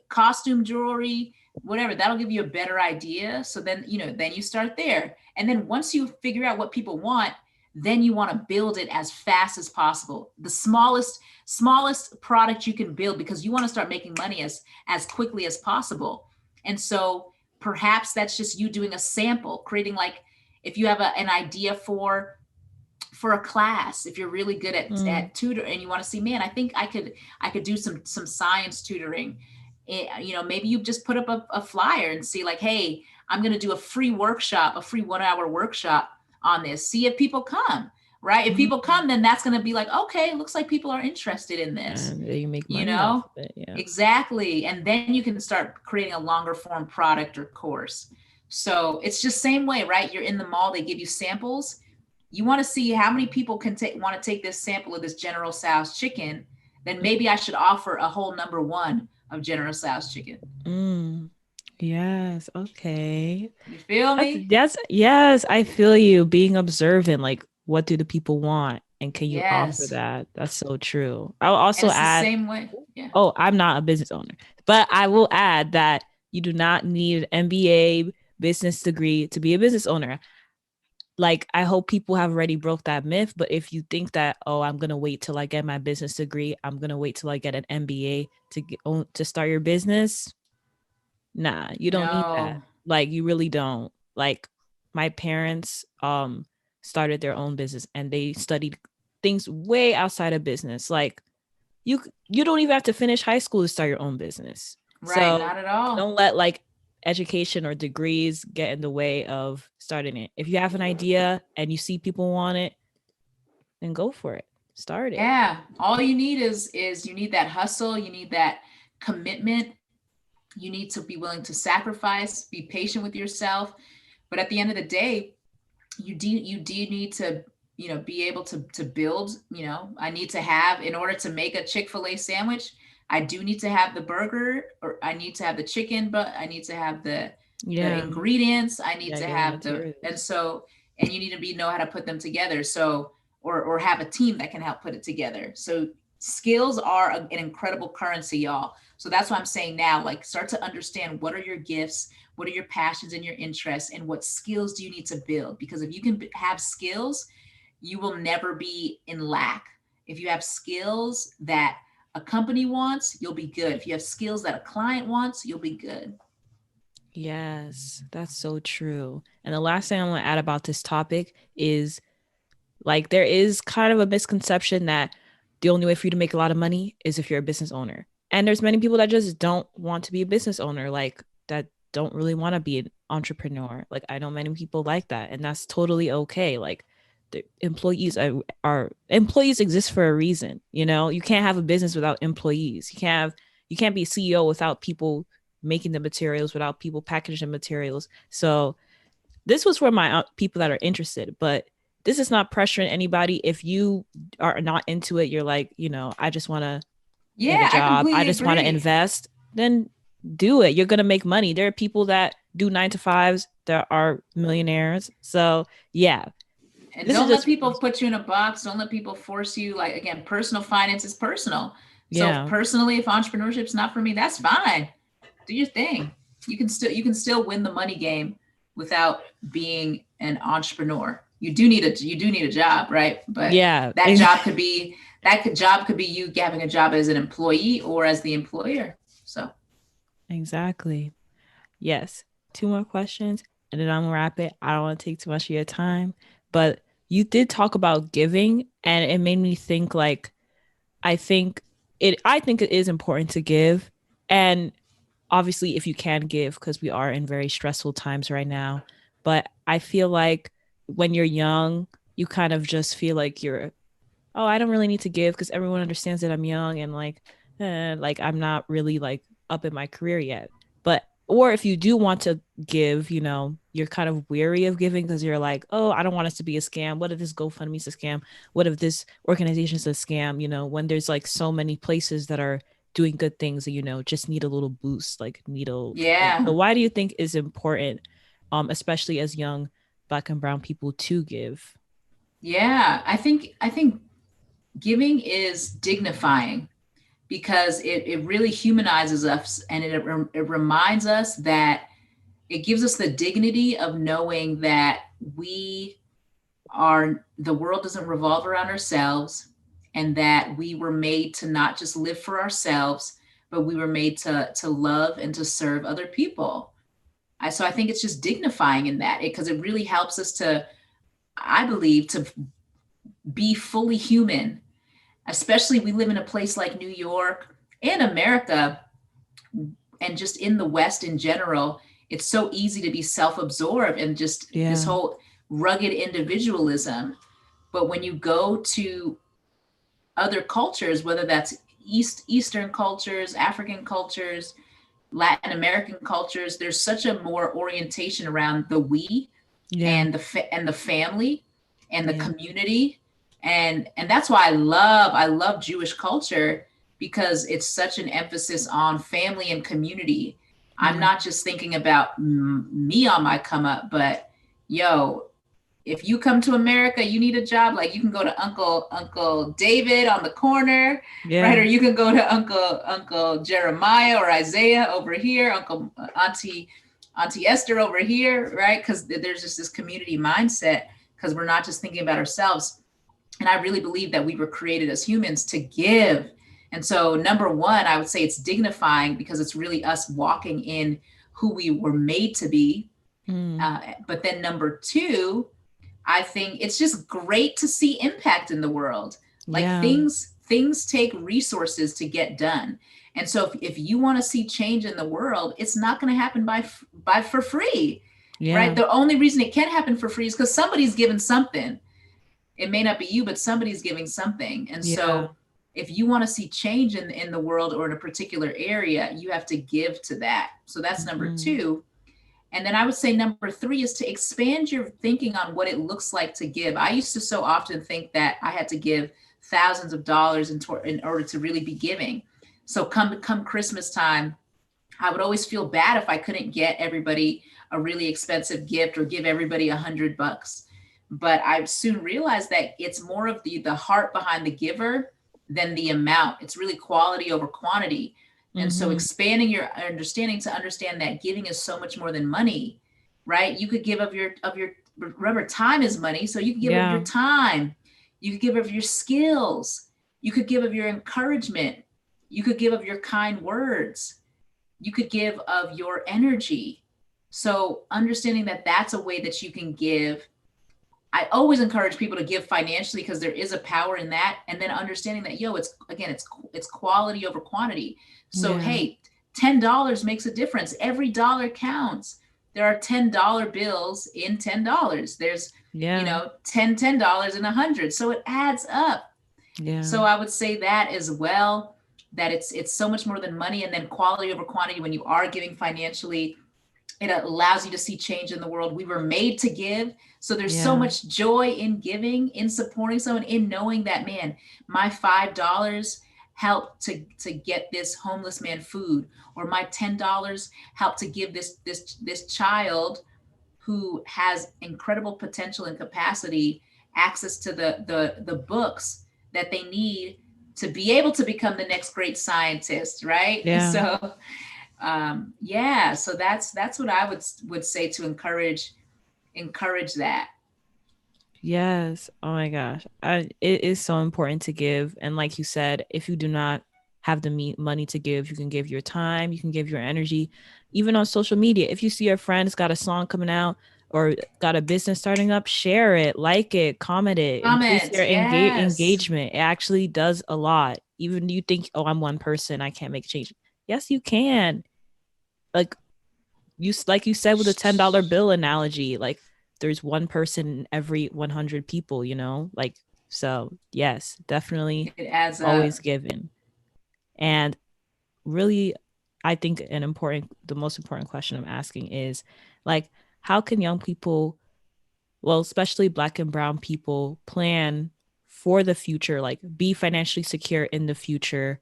costume jewelry, whatever? That'll give you a better idea. So then, then you start there. And then once you figure out what people want, then you want to build it as fast as possible. The smallest product you can build, because you want to start making money as quickly as possible. And so perhaps that's just you doing a sample, creating, like, if you have an idea for a class, if you're really good Mm. at tutor, and you want to see, man, I think I could do some science tutoring. Maybe you just put up a flyer and see, like, hey, I'm going to do a free workshop, a free 1 hour workshop on this. See if people come. Right? If people Mm. come, then that's going to be like, okay, it looks like people are interested in this. And you make you money off know of it. Yeah. exactly. And then you can start creating a longer form product or course. So it's just same way, right? You're in the mall, they give you samples. You want to see how many people want to take this sample of this General Tso's chicken. Then maybe I should offer a whole number one of General Tso's chicken. Mm. Yes. Okay. You feel me? Yes, I feel you. Being observant, like what do the people want? And can you offer Yes. that? That's so true. I'll And also it's the add, same way. Yeah. oh, I'm not a business owner, but I will add that you do not need an MBA business degree to be a business owner. Like, I hope people have already broke that myth. But if you think that, oh, I'm gonna wait till I get my business degree, I'm gonna wait till I get an MBA to start your business, nah, you don't need that. No. Like, you really don't. Like, my parents started their own business and they studied things way outside of business. Like, you don't even have to finish high school to start your own business. Right. So Not at all. don't let, like, education or degrees get in the way of starting it. If you have an idea and you see people want it, then go for it. Start it. Yeah. All you need is you need that hustle. You need that commitment. You need to be willing to sacrifice, be patient with yourself. But at the end of the day, you do need to, be able to build. I need to have, in order to make a Chick-fil-A sandwich, I do need to have the burger, or I need to have the chicken, but I need to have the Yeah. ingredients. I need Yeah, to get the have and materials. so, and you need to know how to put them together. So, or have a team that can help put it together. So skills are an incredible currency, y'all. So that's why I'm saying now, like, start to understand what are your gifts, what are your passions and your interests, and what skills do you need to build. Because if you can have skills, you will never be in lack. If you have skills that a company wants, you'll be good. If you have skills that a client wants, you'll be good. Yes, that's so true. And the last thing I want to add about this topic is, like, there is kind of a misconception that the only way for you to make a lot of money is if you're a business owner. And there's many people that just don't want to be a business owner, like, that don't really want to be an entrepreneur. Like, I know many people like that, and that's totally okay. Like, the employees are employees exist for a reason. You can't have a business without employees. You can't be a CEO without people making the materials, without people packaging the materials. So this was for my people that are interested, but this is not pressuring anybody. If you are not into it, you're like, I just want to get a Yeah, I job, I completely just want to agree. invest, then do it. You're going to make money. There are people that do 9 to 5s that are millionaires. So, yeah, And this is don't let just, people put you in a box. Don't let people force you. Like, again, personal finance is personal. So if yeah, personally, if entrepreneurship's not for me, that's fine. Do your thing. You can still win the money game without being an entrepreneur. You do need a job, right? But yeah, that job could be you having a job as an employee or as the employer. So exactly. Yes. Two more questions and then I'm gonna wrap it. I don't want to take too much of your time, but you did talk about giving and it made me think like I think I think it is important to give. And obviously if you can give, because we are in very stressful times right now. But I feel like when you're young, you kind of just feel like oh, I don't really need to give because everyone understands that I'm young and like I'm not really like up in my career yet. But or if you do want to give, you're kind of weary of giving because you're like, oh, I don't want us to be a scam. What if this GoFundMe's a scam? What if this organization's a scam? When there's like so many places that are doing good things and just need a little boost, like needle thing. yeah, So why do you think is important, especially as young Black and brown people, to give? yeah. I think giving is dignifying because it really humanizes us, and it reminds us that it gives us the dignity of knowing that we the world doesn't revolve around ourselves, and that we were made to not just live for ourselves, but we were made to love and to serve other people. So I think it's just dignifying in that, because it really helps us to, I believe, to be fully human. Especially, we live in a place like New York and America, and just in the West in general. It's so easy to be self-absorbed and just this Yeah. whole rugged individualism. But when you go to other cultures, whether that's Eastern cultures, African cultures, Latin American cultures, there's such a more orientation around the we, Yeah. and the family and the Yeah. community. And that's why I love Jewish culture, because it's such an emphasis on family and community. I'm Yeah. not just thinking about me on my come up, but yo, if you come to America, you need a job, like you can go to Uncle David on the corner, right? Or Yeah. you can go to Uncle Jeremiah or Isaiah over here, Uncle Auntie Esther over here, right? Because there's just this community mindset, because we're not just thinking about ourselves. And I really believe that we were created as humans to give. And so, number one, I would say it's dignifying, because it's really us walking in who we were made to be. Mm. But then number two, I think it's just great to see impact in the world. Like, Yeah. things take resources to get done. And so if you want to see change in the world, it's not going to happen by for free, right? Yeah. The only reason it can happen for free is because somebody's given something. It may not be you, but somebody's giving something. And Yeah. so if you want to see change in the world or in a particular area, you have to give to that. So that's number Mhm. two. And then I would say number three is to expand your thinking on what it looks like to give. I used to so often think that I had to give thousands of dollars in order to really be giving. So come Christmas time, I would always feel bad if I couldn't get everybody a really expensive gift or give everybody $100. But I soon realized that it's more of the heart behind the giver than the amount. It's really quality over quantity. And so Mhm. expanding your understanding to understand that giving is so much more than money, right? You could give of your remember, time is money, so you could give of your Yeah. time, you could give of your skills, you could give of your encouragement, you could give of your kind words, you could give of your energy. So understanding that that's a way that you can give. I always encourage people to give financially, because there is a power in that. And then understanding that, it's again, it's quality over quantity. So Yeah. hey, $10 makes a difference. Every dollar counts. There are $10 bills in $10. There's, Yeah. 10 $10 in 100. So it adds up. Yeah. So I would say that as well. that it's so much more than money, and then quality over quantity. When you are giving financially, it allows you to see change in the world. We were made to give. So there's so Yeah. much joy in giving, in supporting someone, in knowing that, man, my $5 helped to get this homeless man food, or my $10 helped to give this child who has incredible potential and capacity access to the books that they need to be able to become the next great scientist, right? Yeah. So yeah, so that's what I would say to encourage that. Yes. Oh my gosh. It is so important to give. And like you said, if you do not have the money to give, you can give your time, you can give your energy, even on social media. If you see your friend's got a song coming out or got a business starting up, share it, like it, comment it, increase Comment, your yes. engagement. It actually does a lot. Even you think, oh, I'm one person, I can't make a change. Yes, you can. Like like you said with the $10 bill analogy, like there's one person in every 100 people, like, so yes, definitely It adds up. always given. And really, I think the most important question I'm asking is, like, how can young people, well, especially Black and Brown people, plan for the future, like be financially secure in the future,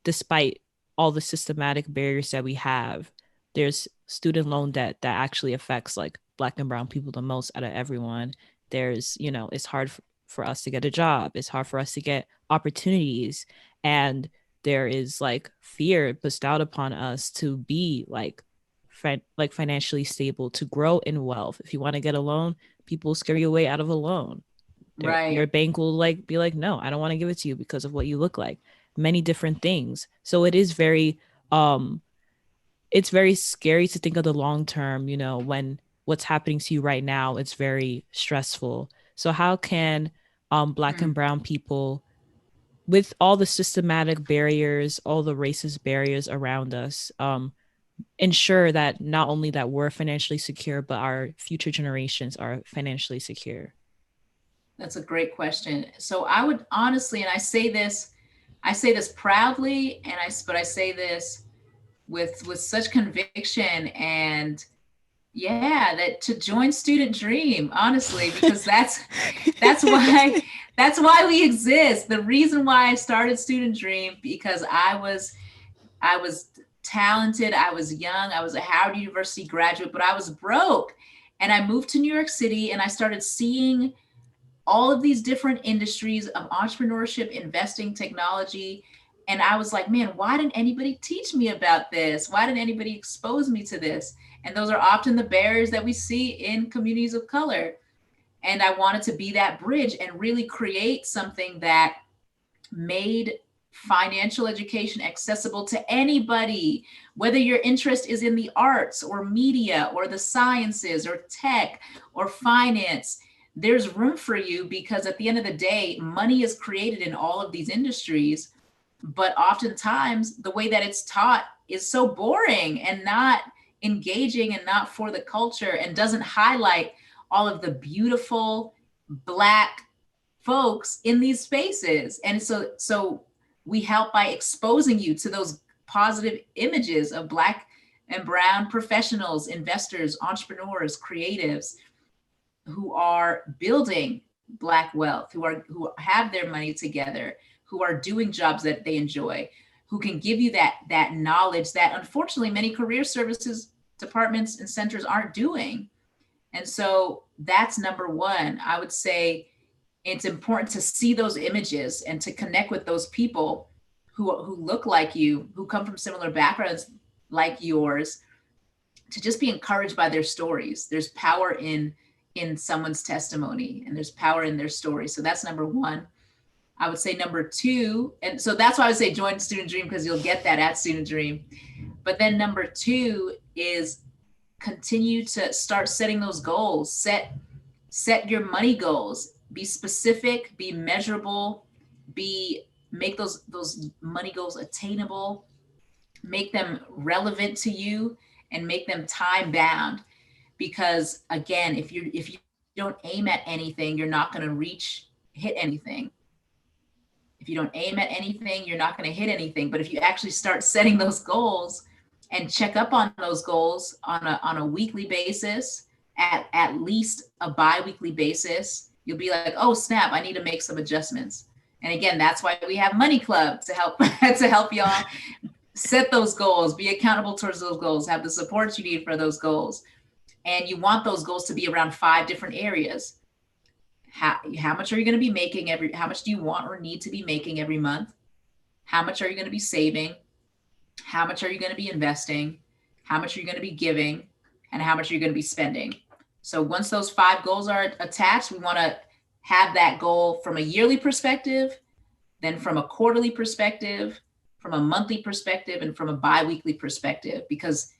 despite all the systematic barriers that we have. There's student loan debt that actually affects like Black and Brown people the most out of everyone. There's, it's hard for us to get a job. It's hard for us to get opportunities. And there is like fear bestowed upon us to be like financially stable, to grow in wealth. If you want to get a loan, people scare you away out of a loan. Your Right. bank will like be like, no, I don't want to give it to you because of what you look like. Many different things. So it is um it's very scary to think of the long term, when what's happening to you right now, it's very stressful. So how can Black and Hmm. Brown people, with all the systematic barriers, all the racist barriers around us, ensure that not only that we're financially secure, but our future generations are financially secure? That's a great question. So I would honestly, and I say this proudly, but I say this with such conviction, and yeah, that to join Student Dream, honestly, because that's why that's why we exist. The reason why I started Student Dream, because I was talented, I was young, I was a Howard University graduate, but I was broke. And I moved to New York City and I started seeing all of these different industries of entrepreneurship, investing, technology. And I was like, man, why didn't anybody teach me about this? Why didn't anybody expose me to this? And those are often the barriers that we see in communities of color. And I wanted to be that bridge and really create something that made financial education accessible to anybody, whether your interest is in the arts or media or the sciences or tech or finance. There's room for you, because at the end of the day, money is created in all of these industries. But oftentimes, the way that it's taught is so boring and not engaging and not for the culture, and doesn't highlight all of the beautiful Black folks in these spaces. And so we help by exposing you to those positive images of Black and Brown professionals, investors, entrepreneurs, creatives who are building Black wealth, who have their money together, who are doing jobs that they enjoy, who can give you that knowledge that unfortunately many career services departments and centers aren't doing. And so that's number one. I would say it's important to see those images and to connect with those people who look like you, who come from similar backgrounds like yours, to just be encouraged by their stories. There's power in someone's testimony, and there's power in their story. So that's number one. I would say number two, and so that's why I would say join Student Dream, because you'll get that at Student Dream. But then number two is continue to start setting those goals. Set your money goals. Be specific, be measurable, be make those money goals attainable, make them relevant to you, and make them time bound. Because again, if you don't aim at anything, you're not going to hit anything. If you don't aim at anything, you're not going to hit anything. But if you actually start setting those goals and check up on those goals on a weekly basis, at least a bi-weekly basis, you'll be like, oh snap, I need to make some adjustments. And again, that's why we have Money Club to help to help y'all set those goals, be accountable towards those goals, have the support you need for those goals. And you want those goals to be around 5 different areas. How much are you going to be making how much do you want or need to be making every month? How much are you going to be saving? How much are you going to be investing? How much are you going to be giving? And how much are you going to be spending? So once those 5 goals are attached, we want to have that goal from a yearly perspective, then from a quarterly perspective, from a monthly perspective, and from a bi-weekly perspective, because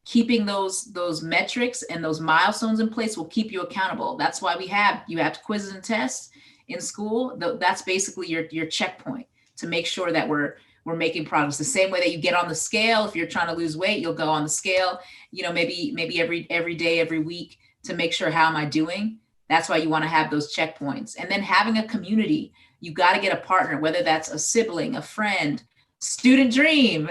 keeping those metrics and those milestones in place will keep you accountable. That's why you have quizzes and tests in school. That's basically your checkpoint to make sure that we're making progress. The same way that you get on the scale, if you're trying to lose weight, you'll go on the scale, maybe every day, every week, to make sure, how am I doing? That's why you want to have those checkpoints. And then having a community, you got to get a partner, whether that's a sibling, a friend, student dream,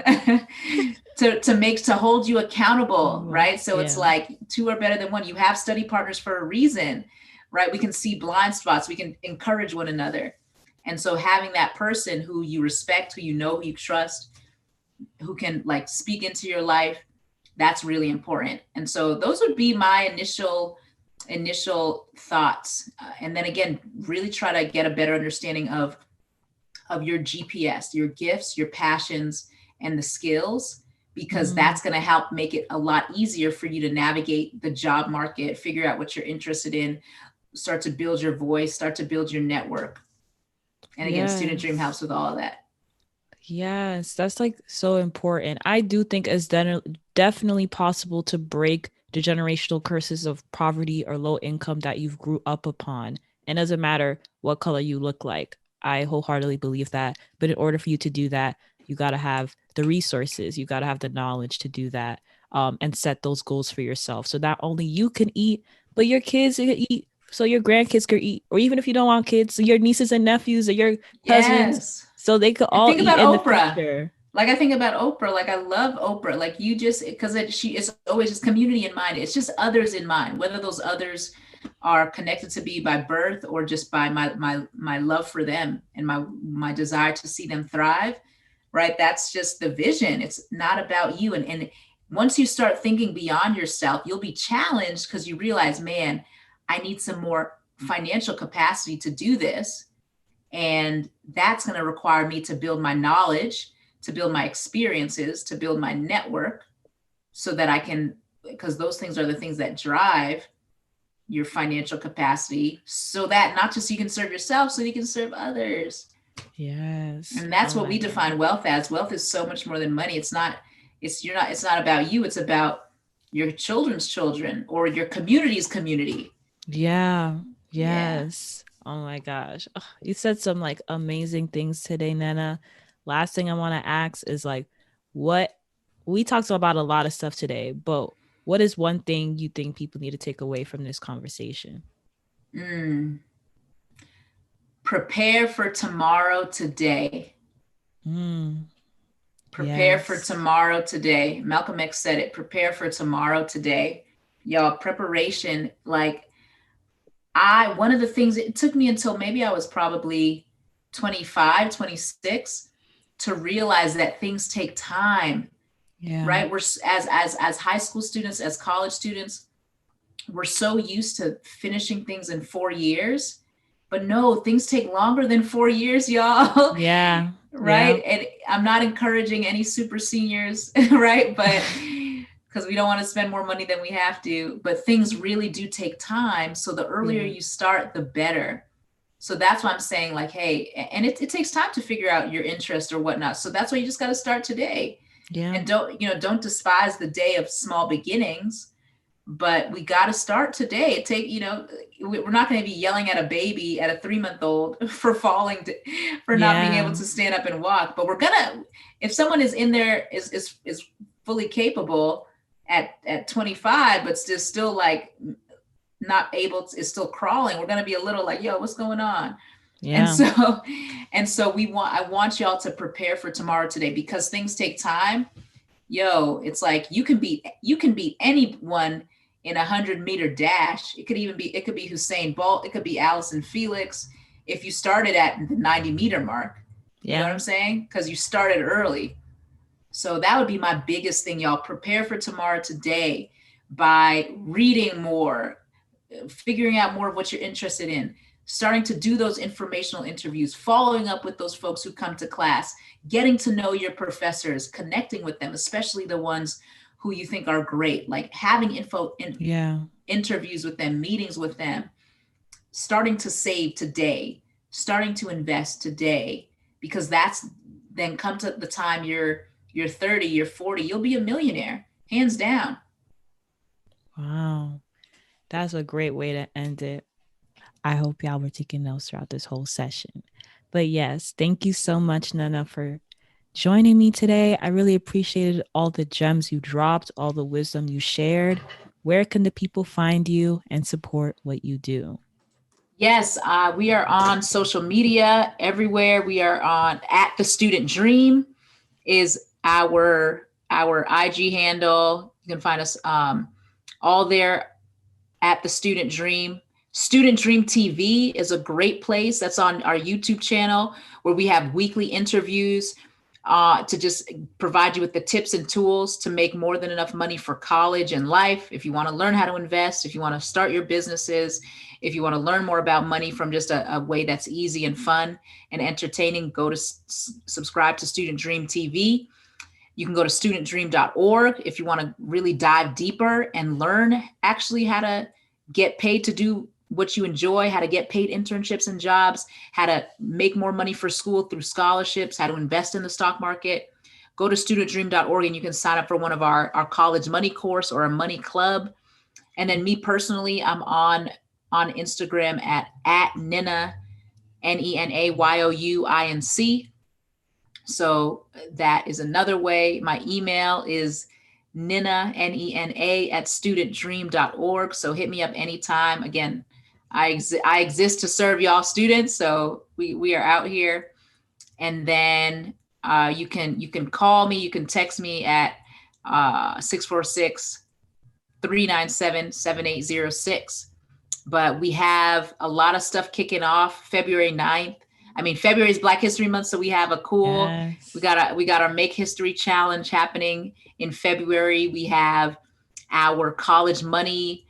to hold you accountable, right? So it's like 2 are better than 1. You have study partners for a reason, right? We can see blind spots, we can encourage one another. And so having that person who you respect, who who you trust, who can like speak into your life, that's really important. And so those would be my initial thoughts. And then again, really try to get a better understanding of your GPS, your gifts, your passions, and the skills, because that's going to help make it a lot easier for you to navigate the job market, figure out what you're interested in, start to build your voice, start to build your network. And again, Student Dream helps with all of that. Yes, that's like so important. I do think it's definitely possible to break the generational curses of poverty or low income that you've grew up upon. And it doesn't matter what color you look like. I wholeheartedly believe that. But in order for you to do that, you got to have the resources, you got to have the knowledge to do that, and set those goals for yourself. So not only you can eat, but your kids can eat. So your grandkids can eat, or even if you don't want kids, so your nieces and nephews or your cousins, Yes. so they could all eat in the future. Like I think about Oprah, like I love Oprah. Like you just, because it's always just community in mind. It's just others in mind, whether those others are connected to me by birth or just by my love for them and my desire to see them thrive, right? That's just the vision. It's not about you. And once you start thinking beyond yourself, you'll be challenged because you realize, man, I need some more financial capacity to do this. And that's going to require me to build my knowledge, to build my experiences, to build my network, so that I can, because those things are the things that drive your financial capacity, so that not just you can serve yourself, so you can serve others. Yes. And that's what we define wealth as. Wealth is so much more than money. It's not about you. It's about your children's children or your community's community. Yeah. Yes. Yeah. Oh my gosh. Ugh, you said some like amazing things today, Nena. Last thing I want to ask is like, what we talked about a lot of stuff today, but what is one thing you think people need to take away from this conversation? Prepare for tomorrow today. Prepare for tomorrow today. Malcolm X said it. Prepare for tomorrow today. Y'all, preparation, like one of the things, it took me until maybe I was probably 25, 26 to realize that things take time. Yeah. Right? We're as high school students, as college students, we're so used to finishing things in 4 years, but no, things take longer than 4 years, y'all. Yeah. Right. Yeah. And I'm not encouraging any super seniors, right? But because we don't want to spend more money than we have to, but things really do take time. So the earlier you start, the better. So that's why I'm saying, like, hey, and it takes time to figure out your interest or whatnot. So that's why you just got to start today. Yeah. And don't despise the day of small beginnings, but we got to start today. We're not going to be yelling at a baby, at a 3-month-old for for not being able to stand up and walk. But we're gonna, if someone is in there, is fully capable at 25, but still like not able to, is still crawling, we're going to be a little like, yo, what's going on? And Yeah. so, I want y'all to prepare for tomorrow today, because things take time. Yo, it's like you can beat anyone in 100-meter dash. It could be Hussein Bolt, it could be Allison Felix, if you started at the 90-meter mark. You know what Yeah. I'm saying? Because you started early. So that would be my biggest thing, y'all. Prepare for tomorrow today by reading more, figuring out more of what you're interested in, starting to do those informational interviews, following up with those folks who come to class, getting to know your professors, connecting with them, especially the ones who you think are great, like having Yeah. interviews with them, meetings with them, starting to save today, starting to invest today, because that's then come to the time you're 30, you're 40, you'll be a millionaire, hands down. Wow. That's a great way to end it. I hope y'all were taking notes throughout this whole session. But yes, thank you so much, Nana, for joining me today. I really appreciated all the gems you dropped, all the wisdom you shared. Where can the people find you and support what you do? Yes, we are on social media everywhere. We are on at the Student Dream is our IG handle. You can find us all there at the Student Dream. Student Dream TV is a great place. That's on our YouTube channel, where we have weekly interviews to just provide you with the tips and tools to make more than enough money for college and life. If you want to learn how to invest, if you want to start your businesses, if you want to learn more about money from just a way that's easy and fun and entertaining, go to subscribe to Student Dream TV. You can go to studentdream.org if you want to really dive deeper and learn actually how to get paid to do what you enjoy, how to get paid internships and jobs, how to make more money for school through scholarships, how to invest in the stock market. Go to studentdream.org and you can sign up for one of our college money course or a money club. And then me personally, I'm on Instagram at Nena, NENAYOUINC. So that is another way. My email is Nena, Nena, at studentdream.org. So hit me up anytime. Again, I exist to serve y'all students. So we are out here. And then you can call me, you can text me at 646 397 7806. But we have a lot of stuff kicking off February 9th. I mean, February is Black History Month, so we have a cool, Yes. we got our Make History Challenge happening in February. We have our college money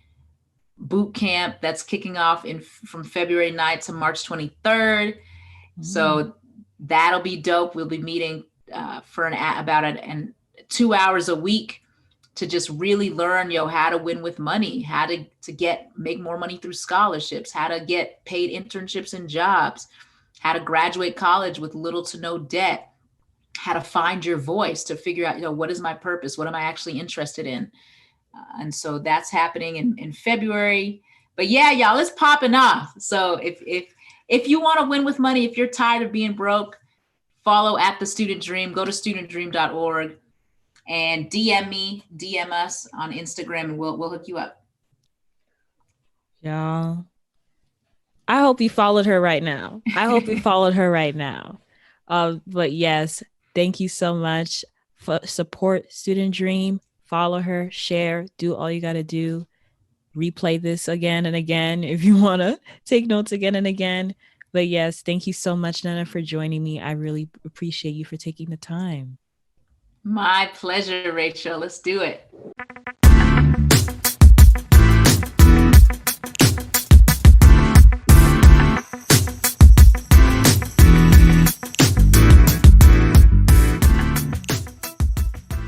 boot camp that's kicking off in from February 9th to March 23rd. Mm. So that'll be dope. We'll be meeting for about an 2 hours a week to just really learn, how to win with money, how to make more money through scholarships, how to get paid internships and jobs, how to graduate college with little to no debt, how to find your voice, to figure out, what is my purpose? What am I actually interested in? And so that's happening in February. But yeah, y'all, it's popping off. So if you want to win with money, if you're tired of being broke, follow at the Student Dream. Go to studentdream.org and DM us on Instagram, and we'll hook you up. Y'all, I hope you followed her right now. I hope you followed her right now. But yes, thank you so much for support Student Dream. Follow her, share, do all you got to do. Replay this again and again if you want to take notes again and again. But yes, thank you so much, Nana, for joining me. I really appreciate you for taking the time. My pleasure, Rachel. Let's do it.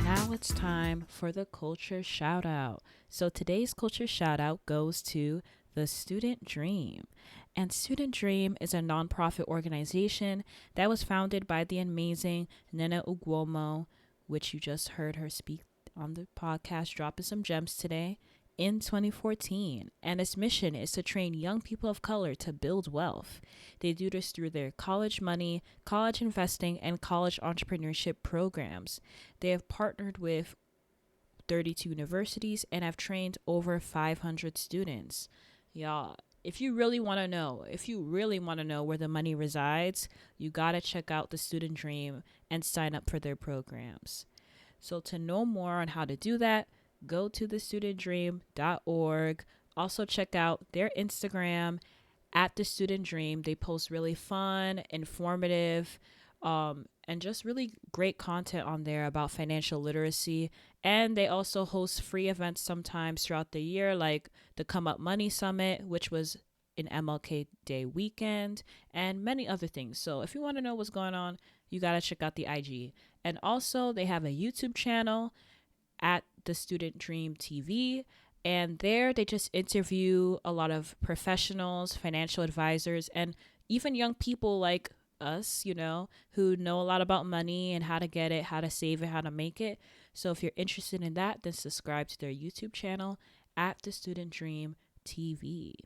Now it's time for the culture shout out. So today's culture shout out goes to the Student Dream. And Student Dream is a nonprofit organization that was founded by the amazing Nena Ugwuomo, which you just heard her speak on the podcast, dropping some gems today, in 2014. And its mission is to train young people of color to build wealth. They do this through their college money, college investing, and college entrepreneurship programs. They have partnered with 32 universities and have trained over 500 students. Y'all, if you really want to know, where the money resides, you got to check out the Student Dream and sign up for their programs. So to know more on how to do that, go to thestudentdream.org. Also check out their Instagram at the Student Dream. They post really fun, informative, and just really great content on there about financial literacy. And they also host free events sometimes throughout the year, like the Come Up Money Summit, which was an MLK Day weekend, and many other things. So if you want to know what's going on, you got to check out the IG. And also, they have a YouTube channel at the Student Dream TV. And there they just interview a lot of professionals, financial advisors, and even young people like us, who know a lot about money and how to get it, how to save it, how to make it. So if you're interested in that, then subscribe to their YouTube channel at the Student Dream TV.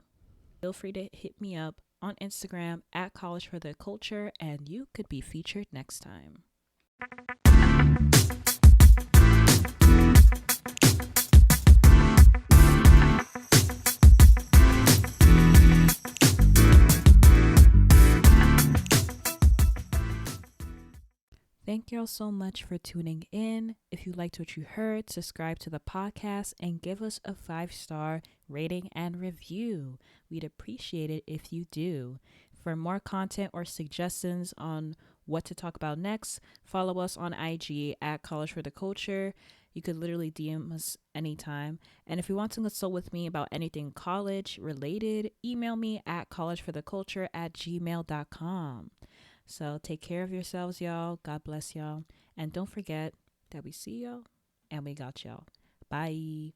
Feel free to hit me up on Instagram at College for the Culture, and you could be featured next time. Thank y'all so much for tuning in. If you liked what you heard, subscribe to the podcast and give us a 5-star rating and review. We'd appreciate it if you do. For more content or suggestions on what to talk about next, follow us on IG at College for the Culture. You could literally DM us anytime. And if you want to consult with me about anything college related, email me at collegefortheculture@gmail.com. So take care of yourselves, y'all. God bless y'all. And don't forget that we see y'all and we got y'all. Bye.